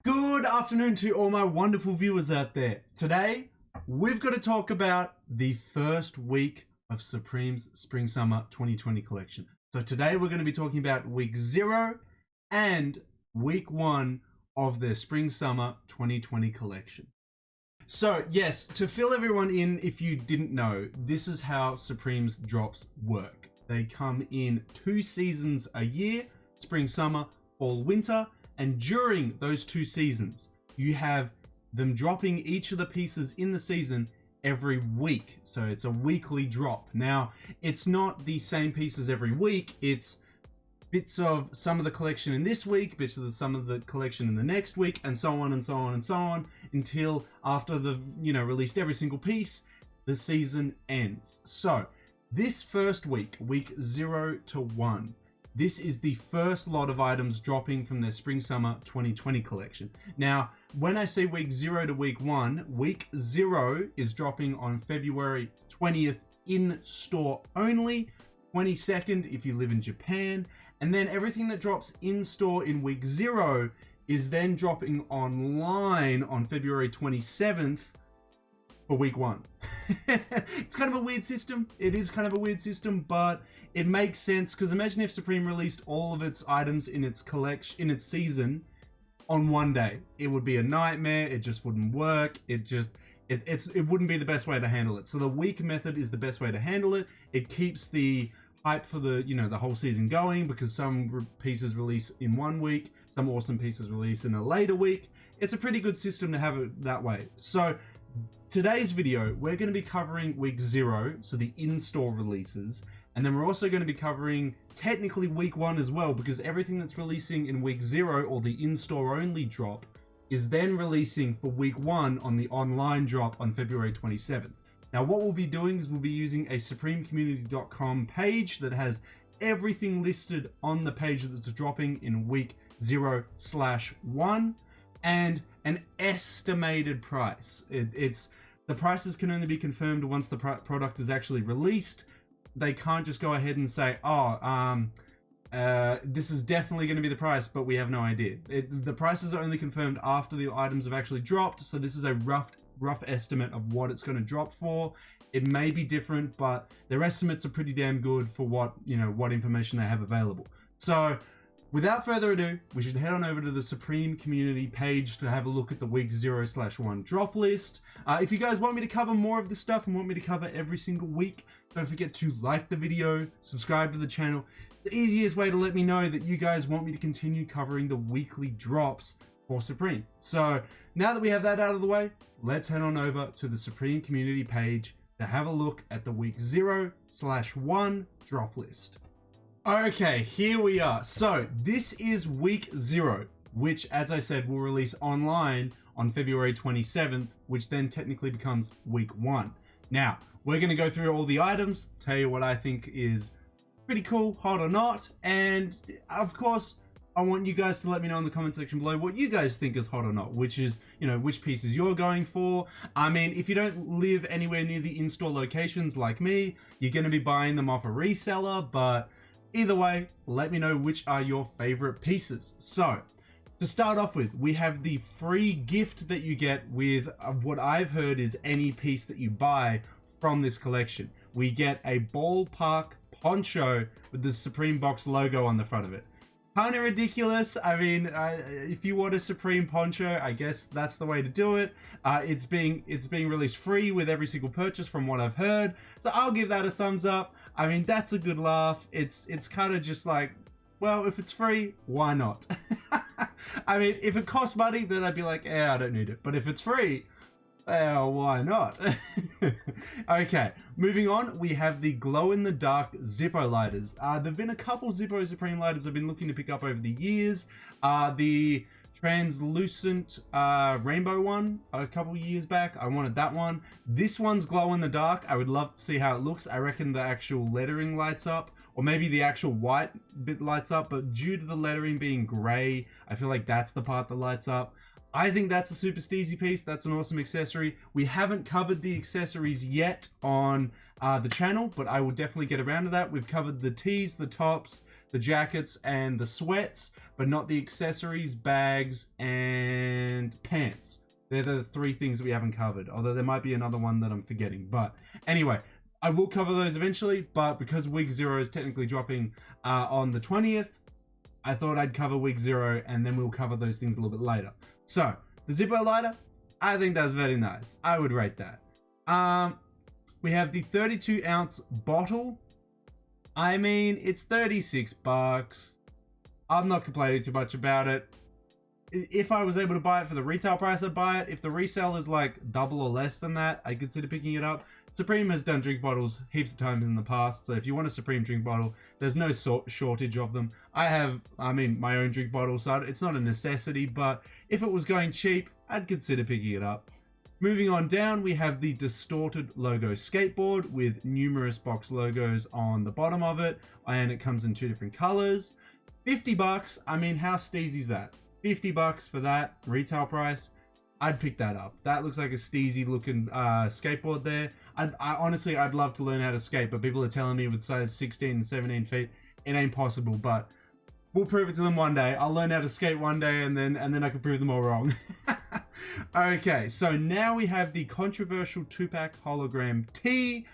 Good afternoon to all my wonderful viewers out there. Today, we've got to talk about the first week of Supreme's Spring Summer 2020 collection. So today we're going to be talking about week 0 and week 1 of their Spring Summer 2020 collection. So yes, to fill everyone in, if you didn't know, this is how Supreme's drops work. They come in 2 seasons a year, spring, summer, fall, winter. And during those 2 seasons, you have them dropping each of the pieces in the season every week. So it's a weekly drop. Now, it's not the same pieces every week. It's bits of some of the collection in this week, bits of some of the collection in the next week, and so on and so on and so on until after they've, released every single piece, the season ends. So this first week, week 0 to 1, this is the first lot of items dropping from their Spring Summer 2020 collection. Now, when I say week 0 to week 1, week 0 is dropping on February 20th in store only, 22nd if you live in Japan, and then everything that drops in store in week 0 is then dropping online on February 27th for week 1. It's kind of a weird system. It is kind of a weird system, but it makes sense because imagine if Supreme released all of its items in its collection, in its season, on one day. It would be a nightmare. It just wouldn't work. It wouldn't be the best way to handle it. So the week method is the best way to handle it. It keeps the hype for the the whole season going because some pieces release in 1 week, some awesome pieces release in a later week. It's a pretty good system to have it that way. So today's video, we're going to be covering week 0, so the in-store releases, and then we're also going to be covering technically week 1 as well, because everything that's releasing in week 0 or the in-store only drop is then releasing for week 1 on the online drop on February 27th. Now what we'll be doing is we'll be using a supremecommunity.com page that has everything listed on the page that's dropping in week 0/1 and an estimated price. The prices can only be confirmed once the product is actually released. They can't just go ahead and say, this is definitely going to be the price, but we have no idea. The prices are only confirmed after the items have actually dropped, so this is a rough estimate of what it's going to drop for. It may be different, but their estimates are pretty damn good for what information they have available. So without further ado, we should head on over to the Supreme community page to have a look at the week 0/1 drop list. If you guys want me to cover more of this stuff and want me to cover every single week, don't forget to like the video, subscribe to the channel. The easiest way to let me know that you guys want me to continue covering the weekly drops for Supreme. So now that we have that out of the way, let's head on over to the Supreme community page to have a look at the week 0/1 drop list. Okay, here we are. So this is week 0, which, as I said, will release online on February 27th, which then technically becomes week 1. Now, we're going to go through all the items, tell you what I think is pretty cool, hot or not, and of course, I want you guys to let me know in the comment section below what you guys think is hot or not, which is, which pieces you're going for. I mean, if you don't live anywhere near the in-store locations like me, you're going to be buying them off a reseller, but either way, let me know which are your favorite pieces. So, to start off with, we have the free gift that you get with what I've heard is any piece that you buy from this collection. We get a ballpark poncho with the Supreme Box logo on the front of it. Kind of ridiculous. I mean, if you want a Supreme poncho, I guess that's the way to do it. It's being released free with every single purchase from what I've heard. So I'll give that a thumbs up. I mean, that's a good laugh. It's kind of just like, well, if it's free, why not? I mean, if it costs money, then I'd be like, I don't need it. But if it's free, why not? Okay, moving on, we have the glow-in-the-dark Zippo lighters. There've been a couple Zippo Supreme lighters I've been looking to pick up over the years. The translucent rainbow one a couple years back, I wanted that one. This one's glow-in-the-dark. I would love to see how it looks. I reckon the actual lettering lights up, or maybe the actual white bit lights up, but due to the lettering being gray, I feel like that's the part that lights up. I think that's a super steezy piece. That's an awesome accessory. We haven't covered the accessories yet on the channel, but I will definitely get around to that. We've covered the tees, the tops, the jackets, and the sweats, but not the accessories, bags, and pants. They're the 3 things that we haven't covered, although there might be another one that I'm forgetting. But anyway, I will cover those eventually, but because week 0 is technically dropping on the 20th, I thought I'd cover week 0 and then we'll cover those things a little bit later. So, the Zippo lighter, I think that's very nice. I would rate that. We have the 32 ounce bottle. I mean, it's 36 bucks. I'm not complaining too much about it. If I was able to buy it for the retail price, I'd buy it. If the resale is like double or less than that, I'd consider picking it up. Supreme has done drink bottles heaps of times in the past, so if you want a Supreme drink bottle, there's no shortage of them. I have, my own drink bottle, so it's not a necessity, but if it was going cheap, I'd consider picking it up. Moving on down, we have the distorted logo skateboard with numerous box logos on the bottom of it, and it comes in 2 different colors. 50 bucks, I mean, how steezy is that? 50 bucks for that retail price, I'd pick that up. That looks like a steezy looking skateboard there. Honestly, I'd love to learn how to skate, but people are telling me with size 16 and 17 feet, it ain't possible, but we'll prove it to them one day. I'll learn how to skate one day and then I can prove them all wrong. Okay, so now we have the controversial 2-pack hologram tee.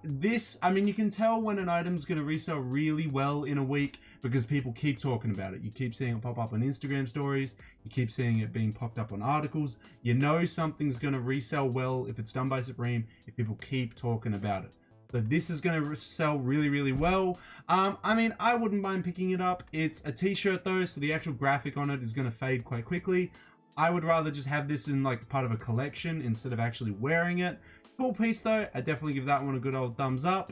This, I mean, you can tell when an item's going to resell really well in a week because people keep talking about it. You keep seeing it pop up on Instagram stories. You keep seeing it being popped up on articles. You know something's going to resell well if it's done by Supreme, if people keep talking about it. So this is going to sell really, really well. I mean, I wouldn't mind picking it up. It's a t-shirt though, so the actual graphic on it is going to fade quite quickly. I would rather just have this in like part of a collection instead of actually wearing it. Cool piece though. I definitely give that one a good old thumbs up.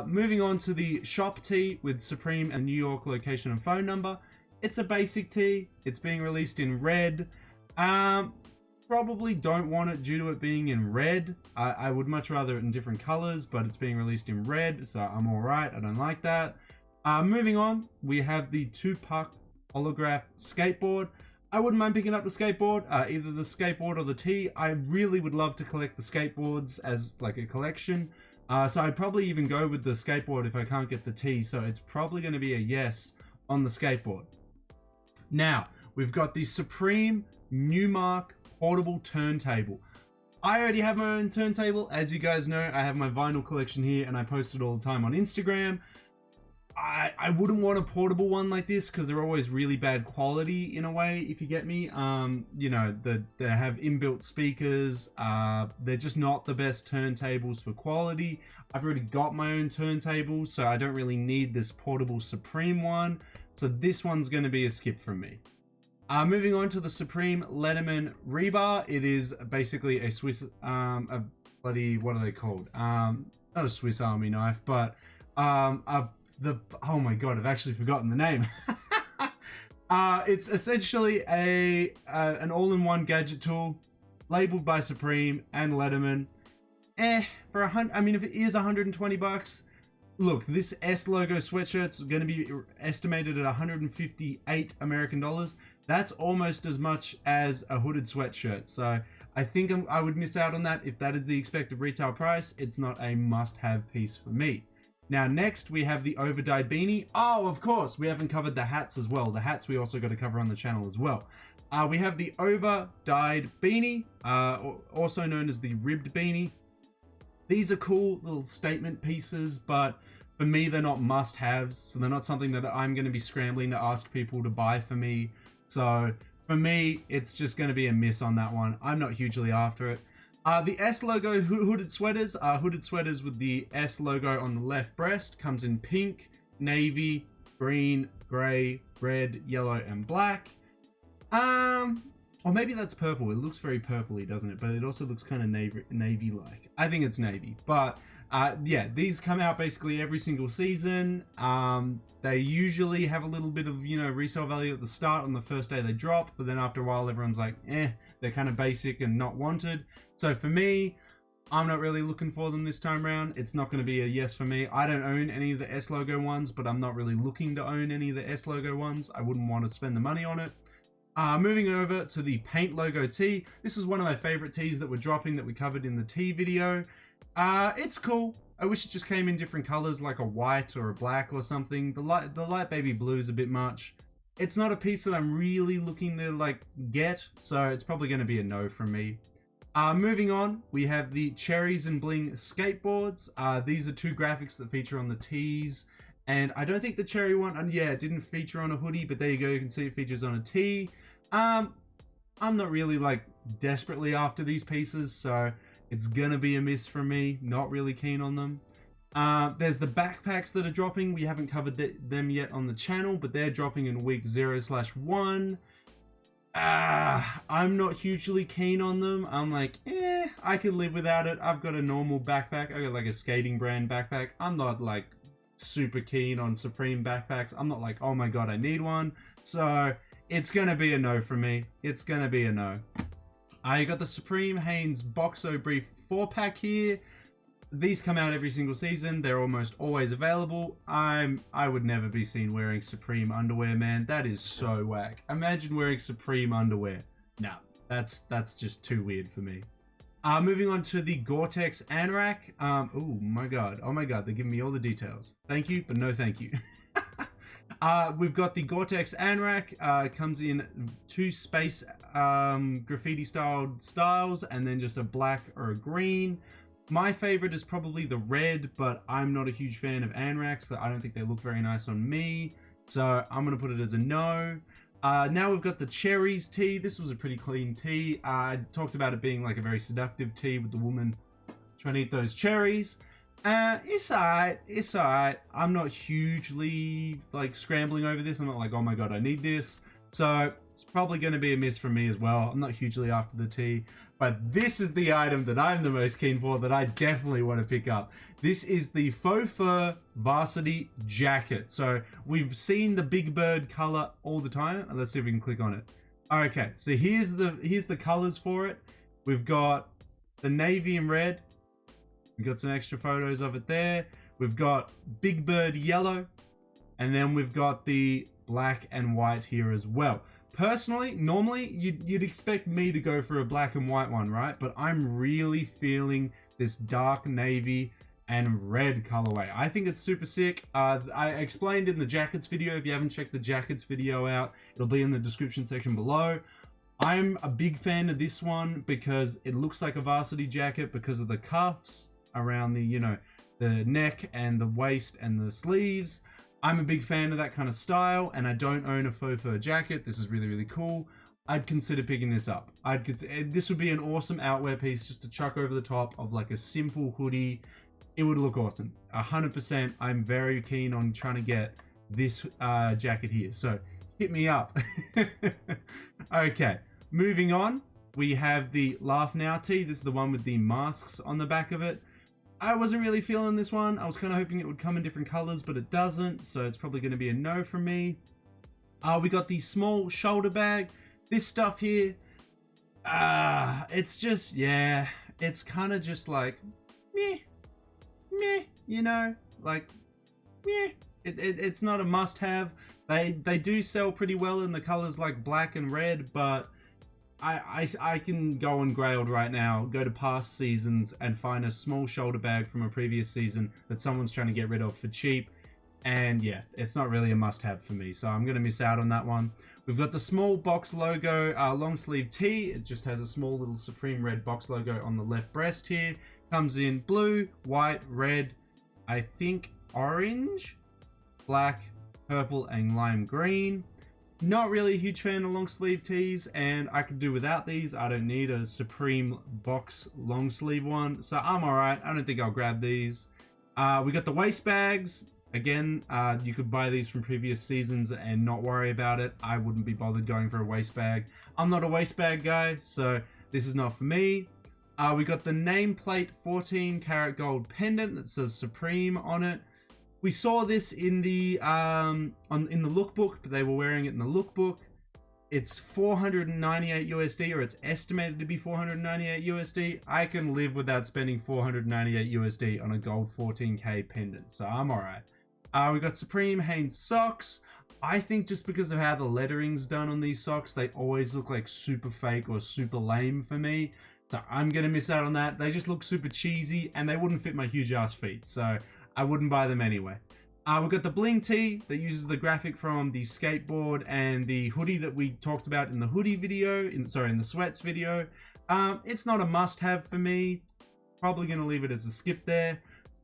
Moving on to the shop tee with Supreme and New York location and phone number. It's a basic tee. It's being released in red. Probably don't want it due to it being in red. I would much rather it in different colors, but it's being released in red, so I'm all right. I don't like that. Moving on, we have the 2-pack holograph skateboard. I wouldn't mind picking up the skateboard, either the skateboard or the tee. I really would love to collect the skateboards as like a collection. So I'd probably even go with the skateboard if I can't get the tee. So it's probably going to be a yes on the skateboard. Now, we've got the Supreme Newmark portable turntable. I already have my own turntable. As you guys know, I have my vinyl collection here and I post it all the time on Instagram. I wouldn't want a portable one like this because they're always really bad quality in a way, if you get me. You know, they have inbuilt speakers. They're just not the best turntables for quality. I've already got my own turntable, so I don't really need this portable Supreme one. So this one's going to be a skip from me. Moving on to the Supreme Letterman rebar. It is basically a Swiss, a bloody, what are they called? Not a Swiss Army knife, but oh my god, I've actually forgotten the name. It's essentially an all-in-one gadget tool labeled by Supreme and Letterman. For I mean, if it is 120 bucks, look, this S logo sweatshirt's going to be estimated at 158 American dollars. That's almost as much as a hooded sweatshirt. So I think I would miss out on that. If that is the expected retail price, it's not a must-have piece for me. Now, next we have the over-dyed beanie. Oh, of course, we haven't covered the hats as well. The hats we also got to cover on the channel as well. We have the over-dyed beanie, also known as the ribbed beanie. These are cool little statement pieces, but for me, they're not must-haves. So they're not something that I'm going to be scrambling to ask people to buy for me. So for me, it's just going to be a miss on that one. I'm not hugely after it. The S logo hooded sweaters are hooded sweaters with the S logo on the left breast. Comes in pink, navy, green, gray, red, yellow, and black. Or maybe that's purple. It looks very purpley, doesn't it? But it also looks kind of navy-like. I think it's navy. But yeah, these come out basically every single season. They usually have a little bit of, resale value at the start on the first day they drop. But then after a while, everyone's like, they're kind of basic and not wanted. So for me, I'm not really looking for them this time around. It's not going to be a yes for me. I don't own any of the S logo ones, but I'm not really looking to own any of the S logo ones. I wouldn't want to spend the money on it. Moving over to the paint logo tee. This is one of my favorite tees that we're dropping that we covered in the tee video. It's cool. I wish it just came in different colors, like a white or a black or something. The light baby blue is a bit much. it's not a piece that I'm really looking to like get, so it's probably going to be a no from me. Moving on, we have the Cherries and Bling skateboards. These are two graphics that feature on the tees, and I don't think the cherry one, and yeah, it didn't feature on a hoodie, but there you go, you can see it features on a tee. I'm not really like desperately after these pieces, so it's gonna be a miss from me. Not really keen on them. There's the backpacks that are dropping. We haven't covered them yet on the channel, but they're dropping in week 0/1. I'm not hugely keen on them. I'm like, I could live without it. I've got a normal backpack. I got like a skating brand backpack. I'm not like super keen on Supreme backpacks. I'm not like, oh my god, I need one. So it's gonna be a no from me. It's gonna be a no. I got the Supreme Hanes Boxo Brief 4-pack here. These come out every single season. They're almost always available. I would never be seen wearing Supreme underwear, man. That is so whack. Imagine wearing Supreme underwear. Nah, that's just too weird for me. Moving on to the Gore-Tex Anorak. Oh my god, they're giving me all the details. Thank you, but no thank you. We've got the Gore-Tex Anorak. Comes in 2 space graffiti styled styles, and then just a black or a green. My favorite is probably the red, but I'm not a huge fan of Anoraks, so I don't think they look very nice on me. So I'm going to put it as a no. Now we've got the Cherries tee. This was a pretty clean tee. I talked about it being like a very seductive tee with the woman trying to eat those cherries. It's alright. I'm not hugely like scrambling over this. I'm not like, oh my god, I need this. So it's probably going to be a miss from me as well. I'm not hugely after the tee. But this is the item that I'm the most keen for, that I definitely want to pick up. This is the faux fur varsity jacket. So we've seen the Big Bird color all the time. Let's see if we can click on it. Okay, so here's the colors for it. We've got the navy and red. We've got some extra photos of it there. We've got Big Bird yellow. And then we've got the black and white here as well. Personally, normally you'd expect me to go for a black and white one, right? But I'm really feeling this dark navy and red colorway. I think it's super sick. I explained in the jackets video. If you haven't checked the jackets video out, it'll be in the description section below. I'm a big fan of this one because it looks like a varsity jacket because of the cuffs around the, you know, the neck and the waist and the sleeves. I'm a big fan of that kind of style, and I don't own a faux fur jacket. This is really, really cool. I'd consider picking this up. This would be an awesome outwear piece just to chuck over the top of like a simple hoodie. It would look awesome. 100%. I'm very keen on trying to get this jacket here. So hit me up. Okay, moving on. We have the Laugh Now tee. This is the one with the masks on the back of it. I wasn't really feeling this one. I was kind of hoping it would come in different colors, but it doesn't. So it's probably going to be a no from me. We got the small shoulder bag. This stuff here, it's just, yeah, it's kind of just like, meh, you know, like, meh. It's not a must-have. They do sell pretty well in the colors like black and red, but I can go on Grailed right now, go to past seasons and find a small shoulder bag from a previous season that someone's trying to get rid of for cheap. And yeah, it's not really a must-have for me, so I'm going to miss out on that one. We've got the small box logo long sleeve tee. It just has a small little Supreme red box logo on the left breast here. Comes in blue, white, red, I think orange, black, purple, and lime green. Not really a huge fan of long sleeve tees, and I could do without these. I don't need a Supreme box long sleeve one, so I'm alright. I don't think I'll grab these. We got the waist bags. Again, you could buy these from previous seasons and not worry about it. I wouldn't be bothered going for a waist bag. I'm not a waist bag guy, so this is not for me. We got the nameplate 14 karat gold pendant that says Supreme on it. We saw this in the in the lookbook, but they were wearing it in the lookbook. It's 498 USD, or it's estimated to be 498 USD. I can live without spending 498 USD on a gold 14K pendant, so I'm alright. We got Supreme Hanes socks. I think just because of how the lettering's done on these socks, they always look like super fake or super lame for me. So I'm going to miss out on that. They just look super cheesy, and they wouldn't fit my huge ass feet, so I wouldn't buy them anyway. We've got the bling tee that uses the graphic from the skateboard and the hoodie that we talked about in the hoodie video, in the sweats video. It's not a must-have for me. Probably going to leave it as a skip there.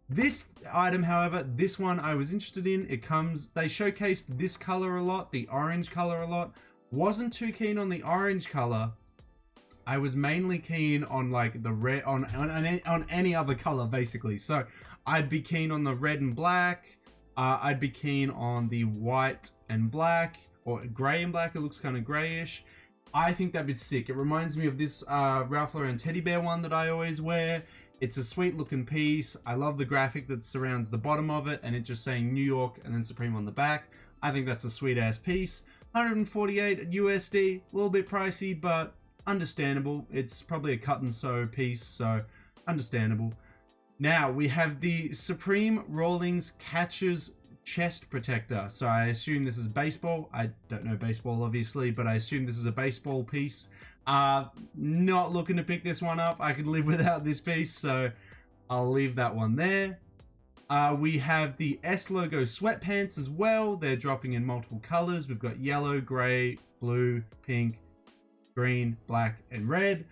This item, however, this one I was interested in. They showcased this color a lot, the orange color a lot. Wasn't too keen on the orange color. I was mainly keen on like the red, on any other color basically. So I'd be keen on the red and black. I'd be keen on the white and black, or gray and black. It looks kind of grayish. I think that'd be sick. It reminds me of this Ralph Lauren teddy bear one that I always wear. It's a sweet looking piece. I love the graphic that surrounds the bottom of it, and it just saying New York and then Supreme on the back. I think that's a sweet ass piece. 148 USD, a little bit pricey, but understandable. It's probably a cut and sew piece, so understandable. Now we have the Supreme Rawlings Catcher's Chest Protector. So I assume this is baseball. I don't know baseball obviously, but I assume this is a baseball piece. Not looking to pick this one up. I could live without this piece, so I'll leave that one there. We have the S logo sweatpants as well. They're dropping in multiple colors. We've got yellow, gray, blue, pink, green, black, and red.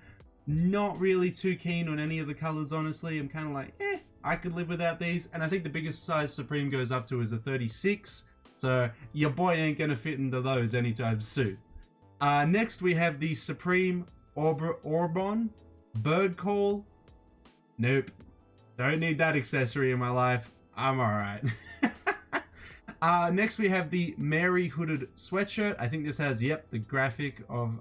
Not really too keen on any of the colors, honestly. I'm kind of like, I could live without these. And I think the biggest size Supreme goes up to is a 36. So your boy ain't gonna fit into those anytime soon. Next we have the Supreme Orbon Bird Call. Nope. Don't need that accessory in my life. I'm alright. Next we have the Mary Hooded Sweatshirt. I think this has, the graphic of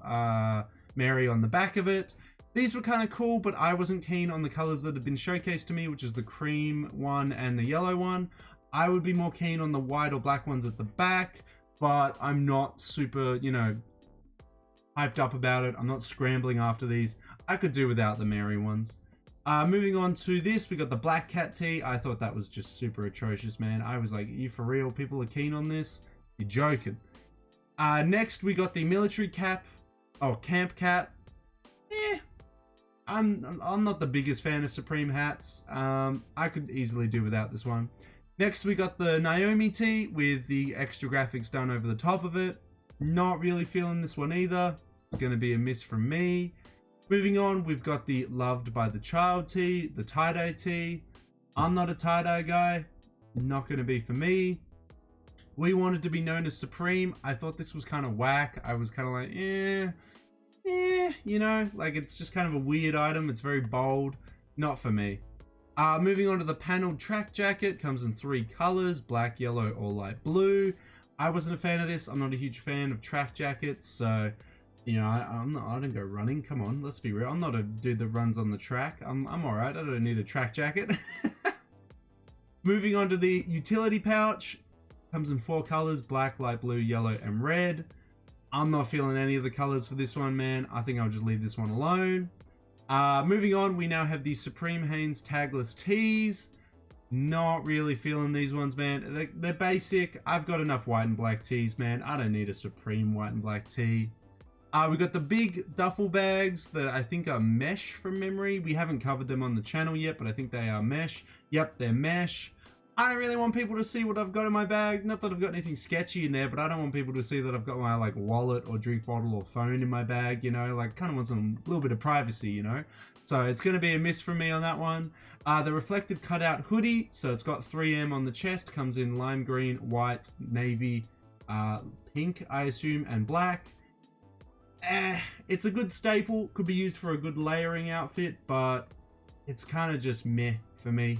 Mary on the back of it. These were kind of cool, but I wasn't keen on the colors that have been showcased to me, which is the cream one and the yellow one. I would be more keen on the white or black ones at the back, but I'm not super, hyped up about it. I'm not scrambling after these. I could do without the Mary ones. Moving on to this, we got the Black Cat tee. I thought that was just super atrocious, man. I was like, are you for real? People are keen on this? You're joking. Next, we got the military cap. Oh, camp cat. I'm not the biggest fan of Supreme hats. I could easily do without this one. Next, we got the Naomi tee with the extra graphics done over the top of it. Not really feeling this one either. It's going to be a miss from me. Moving on, we've got the Loved by the Child tee, the tie-dye tee. I'm not a tie-dye guy. Not going to be for me. We wanted to be known as Supreme. I thought this was kind of whack. I was kind of like, like it's just kind of a weird item. It's very bold. Not for me. Moving on to the paneled track jacket. Comes in 3 colors, black, yellow, or light blue. I wasn't a fan of this. I'm not a huge fan of track jackets, so I don't go running. Come on, let's be real. I'm not a dude that runs on the track. I'm alright. I don't need a track jacket. Moving on to the utility pouch. Comes in 4 colors, black, light blue, yellow, and red. I'm not feeling any of the colors for this one, man. I think I'll just leave this one alone. Moving on, we now have the Supreme Hanes tagless tees. Not really feeling these ones, man. They're basic. I've got enough white and black tees, man. I don't need a Supreme white and black tee. We got the big duffel bags that I think are mesh from memory. We haven't covered them on the channel yet, but I think they are mesh. Yep, they're mesh. I don't really want people to see what I've got in my bag. Not that I've got anything sketchy in there, but I don't want people to see that I've got my wallet or drink bottle or phone in my bag, kind of want some little bit of privacy, So it's going to be a miss from me on that one. The reflective cutout hoodie, so it's got 3M on the chest, comes in lime green, white, navy, pink, I assume, and black. It's a good staple, could be used for a good layering outfit, but it's kind of just meh for me.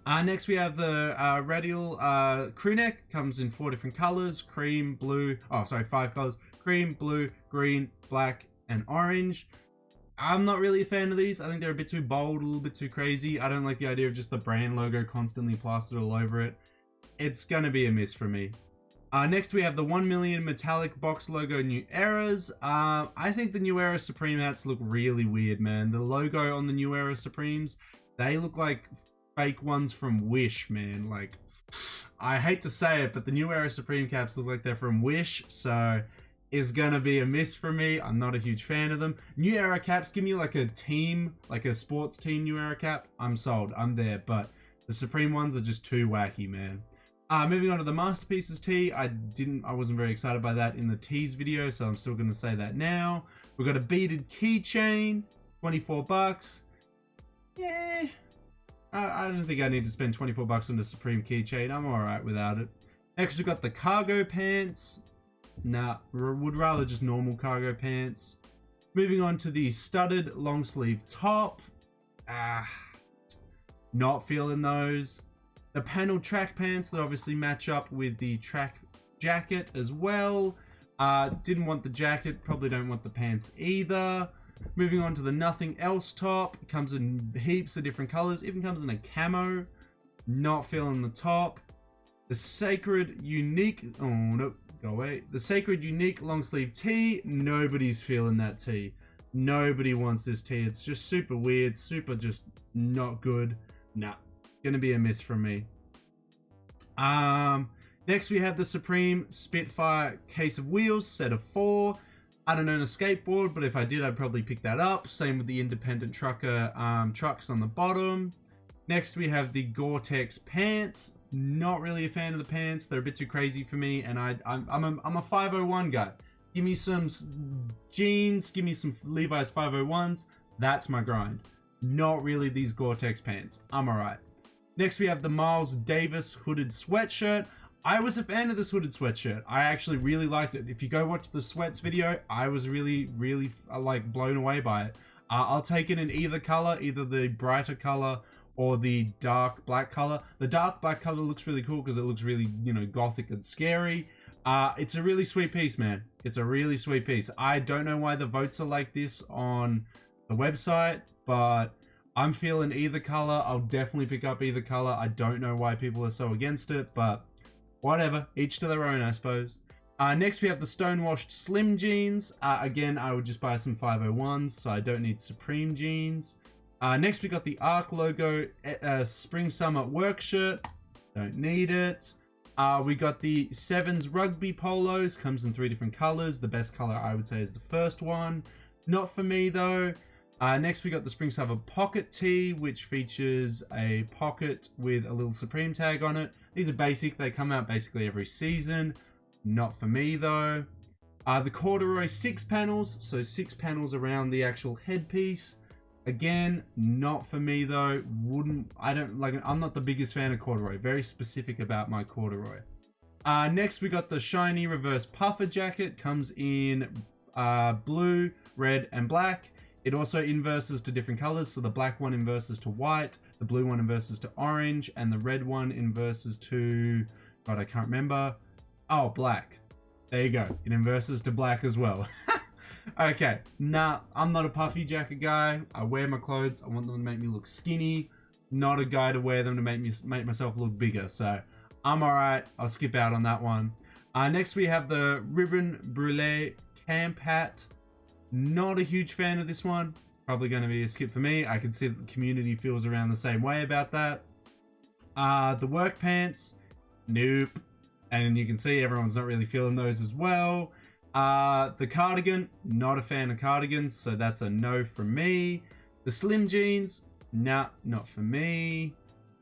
Next we have the radial crew neck, comes in 4 different colors, cream, blue, 5 colors, cream, blue, green, black, and orange. I'm not really a fan of these. I think they're a bit too bold, a little bit too crazy. I don't like the idea of just the brand logo constantly plastered all over it. It's gonna be a miss for me. Next we have the 1 million metallic box logo New Eras. I think the New Era Supreme hats look really weird, man. The logo on the New Era Supremes, they look like fake ones from Wish, man. Like, I hate to say it, but the New Era Supreme caps look like they're from Wish, so is gonna be a miss for me. I'm not a huge fan of them. New Era caps, give me like a team, like a sports team New Era cap. I'm sold, I'm there, but the Supreme ones are just too wacky, man. Moving on to the Masterpieces tee. I wasn't very excited by that in the tees video, so I'm still going to say that now. We've got a beaded keychain, 24 bucks. Yeah, I don't think I need to spend 24 bucks on the Supreme keychain. I'm alright without it. Next, we've got the cargo pants. Nah, would rather just normal cargo pants. Moving on to the studded long sleeve top. Not feeling those. The panel track pants that obviously match up with the track jacket as well. Didn't want the jacket, probably don't want the pants either. Moving on to the nothing else top. It comes in heaps of different colors, even comes in a camo. Not feeling the top. The sacred unique, oh no, go away. The sacred unique long sleeve tee. Nobody's feeling that tee. Nobody wants this tee. It's just super weird, super just not good. Nah. Gonna be a miss from me. Next we have the Supreme Spitfire case of wheels, set of 4. I don't own a skateboard, but if I did, I'd probably pick that up. Same with the independent trucker trucks on the bottom. Next we have the Gore-Tex pants. Not really a fan of the pants. They're a bit too crazy for me, and I'm a 501 guy. Give me some jeans, give me some Levi's 501s. That's my grind. Not really these Gore-Tex pants. I'm alright. Next, we have the Miles Davis hooded sweatshirt. I was a fan of this hooded sweatshirt. I actually really liked it. If you go watch the sweats video, I was really like blown away by it. I'll take it in either color, either the brighter color or the dark black color. The dark black color looks really cool because it looks really, you know, gothic and scary. It's a really sweet piece, man. It's a really sweet piece. I don't know why the votes are like this on the website, but I'm feeling either color. I'll definitely pick up either color. I don't know why people are so against it, but whatever. Each to their own, I suppose. Next, we have the Stonewashed Slim jeans. Again, I would just buy some 501s, so I don't need Supreme jeans. Next, we got the ARC logo Spring Summer work shirt. Don't need it. We got the Sevens rugby polos. Comes in 3 different colors. The best color, I would say, is the first one. Not for me, though. Next, we got the Spring Summer pocket tee, which features a pocket with a little Supreme tag on it. These are basic. They come out basically every season. Not for me, though. The corduroy 6 panels. So 6 panels around the actual headpiece. Again, not for me, though. I'm not the biggest fan of corduroy. Very specific about my corduroy. Next, we got the shiny reverse puffer jacket. Comes in blue, red, and black. It also inverses to different colors, so the black one inverses to white, the blue one inverses to orange, and the red one inverses to, God, I can't remember. Oh, black. There you go. It inverses to black as well. Okay, nah, I'm not a puffy jacket guy. I wear my clothes. I want them to make me look skinny. Not a guy to wear them to make myself look bigger, so I'm alright. I'll skip out on that one. Next, we have the Ribbon Brûlée camp hat. Not a huge fan of this one. Probably going to be a skip for me. I can see that the community feels around the same way about that. The work pants. Nope. And you can see everyone's not really feeling those as well. The cardigan. Not a fan of cardigans, so that's a no from me. The slim jeans. Nah, not for me.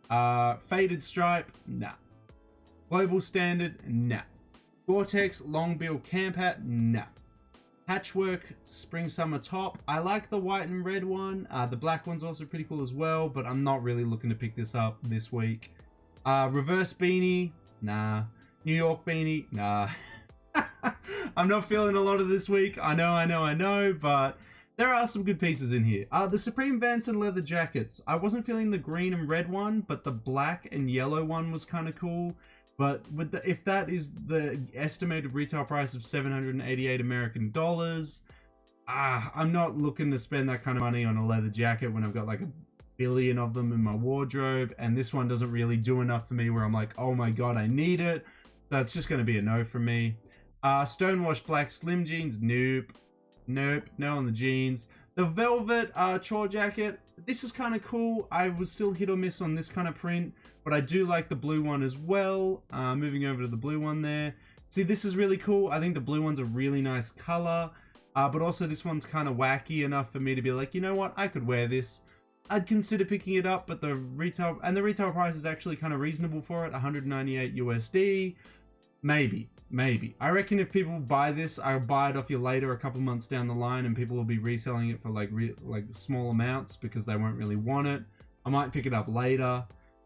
Faded stripe. Nah. Global standard. Nah. Gore-Tex long bill camp hat. Nah. Patchwork spring summer top. I like the white and red one. The black one's also pretty cool as well, but I'm not really looking to pick this up this week. Reverse beanie. Nah. New York beanie. Nah. I'm not feeling a lot of this week. I know, but there are some good pieces in here. The Supreme Vans and leather jackets. I wasn't feeling the green and red one, but the black and yellow one was kind of cool. But if that is the estimated retail price of $788 American dollars, I'm not looking to spend that kind of money on a leather jacket when I've got like a billion of them in my wardrobe, and this one doesn't really do enough for me where I'm like, oh my god, I need it. That's just going to be a no for me. Stonewashed black slim jeans, nope, no on the jeans. The velvet chore jacket, this is kind of cool. I was still hit or miss on this kind of print, but I do like the blue one as well. Moving over to the blue one there. See, this is really cool. I think the blue one's a really nice color, but also this one's kind of wacky enough for me to be like, you know what, I could wear this. I'd consider picking it up, but the retail price is actually kind of reasonable for it, 198 USD. Maybe. I reckon if people buy this, I'll buy it off you later, a couple months down the line, and people will be reselling it for like small amounts because they won't really want it. I might pick it up later.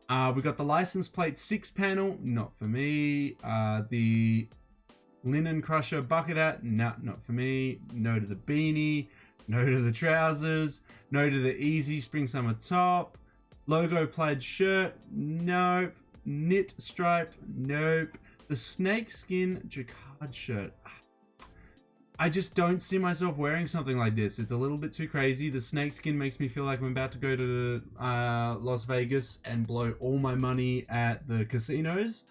We got the license plate 6 panel, not for me. The linen crusher bucket hat, nah, not for me. No to the beanie, no to the trousers, no to the easy spring summer top. Logo plaid shirt, nope. Knit stripe, nope. The snakeskin jacquard shirt. I just don't see myself wearing something like this. It's a little bit too crazy. The snakeskin makes me feel like I'm about to go to Las Vegas and blow all my money at the casinos.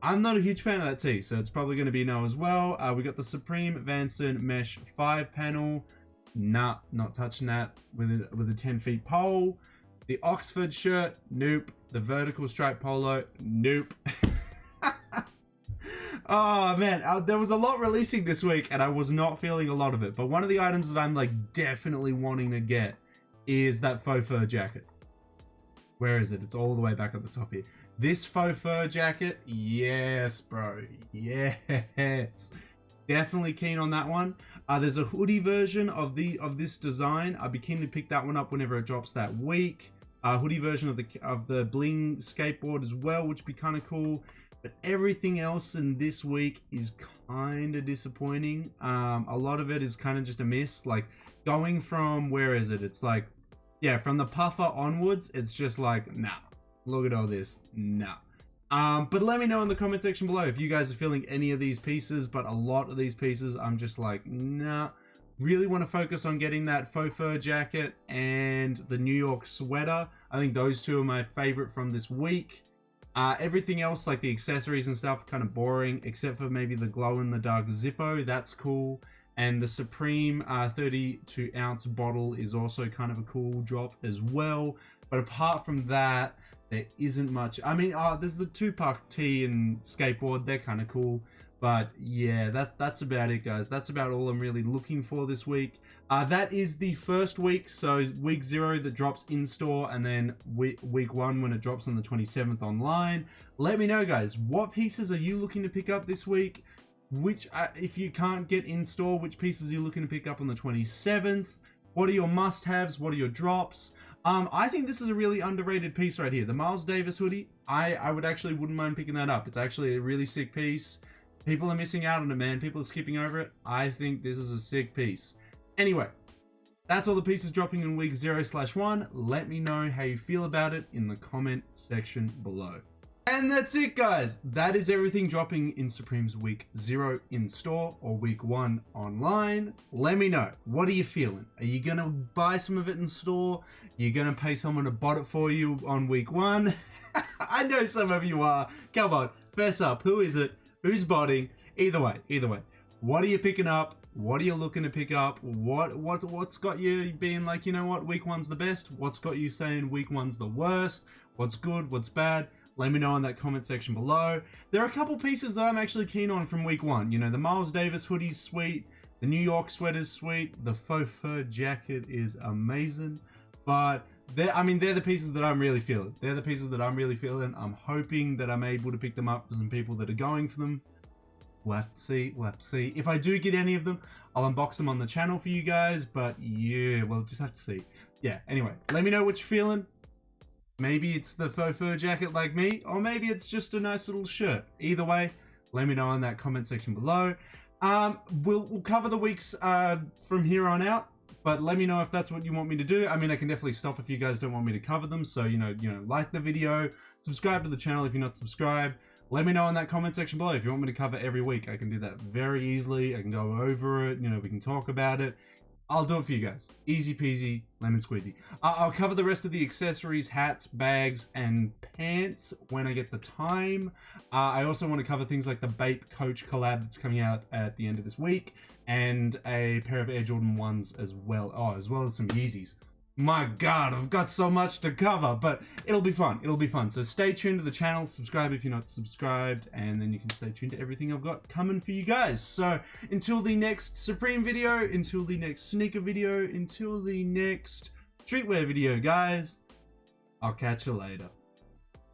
I'm not a huge fan of that tee, so it's probably going to be no as well. We got the Supreme Vanson Mesh 5 panel. Nah, not touching that with a 10 feet pole. The Oxford shirt, nope. The vertical stripe polo, nope. Oh man, there was a lot releasing this week and I was not feeling a lot of it. But one of the items that I'm like definitely wanting to get is that faux fur jacket. Where is it? It's all the way back at the top here. This faux fur jacket, yes, bro, yes. Definitely keen on that one. There's a hoodie version of this design. I'd be keen to pick that one up whenever it drops that week. Hoodie version of the bling skateboard as well, which would be kind of cool. But everything else in this week is kind of disappointing. A lot of it is kind of just a miss. Like going from, where is it? It's like, yeah, from the puffer onwards, it's just like, nah, look at all this, nah. But let me know in the comment section below if you guys are feeling any of these pieces, but a lot of these pieces, I'm just like, nah. Really want to focus on getting that faux fur jacket and the New York sweater. I think those two are my favorite from this week. Everything else, like the accessories and stuff, kind of boring, except for maybe the glow-in-the-dark Zippo. That's cool. And the Supreme 32-ounce bottle is also kind of a cool drop as well. But apart from that, there isn't much. I mean, there's the Tupac tee and skateboard. They're kind of cool. But yeah, that's about it, guys. That's about all I'm really looking for this week. That is the first week, so week 0 that drops in store, and then week 1 when it drops on the 27th online. Let me know, guys, what pieces are you looking to pick up this week? Which, if you can't get in store, which pieces are you looking to pick up on the 27th? What are your must-haves? What are your drops? I think this is a really underrated piece right here. The Miles Davis hoodie, I wouldn't mind picking that up. It's actually a really sick piece. People are missing out on it, man. People are skipping over it. I think this is a sick piece. Anyway, that's all the pieces dropping in week 0/1. Let me know how you feel about it in the comment section below. And that's it, guys. That is everything dropping in Supreme's week 0 in store or week 1 online. Let me know. What are you feeling? Are you going to buy some of it in store? Are you going to pay someone to bot it for you on week 1? I know some of you are. Come on. Fess up. Who is it? Who's botting? Either way. What are you picking up? What are you looking to pick up? What's got you being like, you know what, week 1's the best? What's got you saying week 1's the worst? What's good? What's bad? Let me know in that comment section below. There are a couple pieces that I'm actually keen on from week 1. You know, the Miles Davis hoodie's sweet. The New York sweater's sweet. The faux fur jacket is amazing. But they're the pieces that I'm really feeling. I'm hoping that I'm able to pick them up for some people that are going for them. We'll have to see. If I do get any of them, I'll unbox them on the channel for you guys. But yeah, we'll just have to see. Yeah, anyway, let me know what you're feeling. Maybe it's the faux fur jacket like me, or maybe it's just a nice little shirt. Either way, let me know in that comment section below. We'll cover the weeks from here on out. But let me know if that's what you want me to do. I mean, I can definitely stop if you guys don't want me to cover them. So, you know, like the video, subscribe to the channel if you're not subscribed. Let me know in that comment section below if you want me to cover every week. I can do that very easily. I can go over it. You know, we can talk about it. I'll do it for you guys. Easy peasy, lemon squeezy. I'll cover the rest of the accessories, hats, bags, and pants when I get the time. I also want to cover things like the Bape Coach collab that's coming out at the end of this week, and a pair of Air Jordan 1s as well. Oh, as well as some Yeezys. My God, I've got so much to cover, but it'll be fun. So stay tuned to the channel, subscribe if you're not subscribed, and then you can stay tuned to everything I've got coming for you guys. So until the next Supreme video, until the next sneaker video, until the next streetwear video, guys. I'll catch you later.